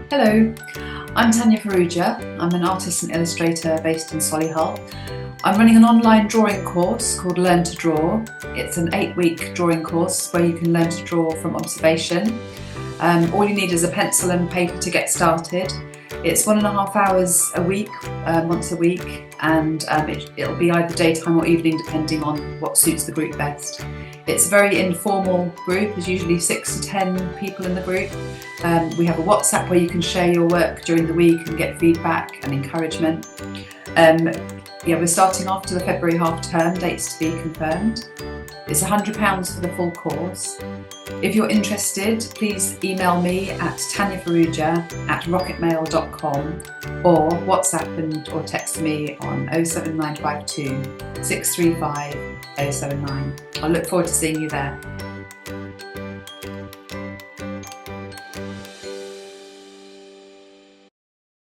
Hello, I'm Tanya Farrugia. I'm an artist and illustrator based in Solihull. I'm running an online drawing course called Learn to Draw. It's an 8-week drawing course where you can learn to draw from observation. All you need is a pencil and paper to get started. It's 1.5 hours a week, once a week, and it'll be either daytime or evening depending on what suits the group best. It's a very informal group. There's usually 6 to 10 people in the group. We have a WhatsApp where you can share your work during the week and get feedback and encouragement. We're starting after the February half term, dates to be confirmed. It's £100 for the full course. If you're interested, please email me at tanyafarrugia@rocketmail.com or WhatsApp or text me on 07952 635 079. I look forward to seeing you there.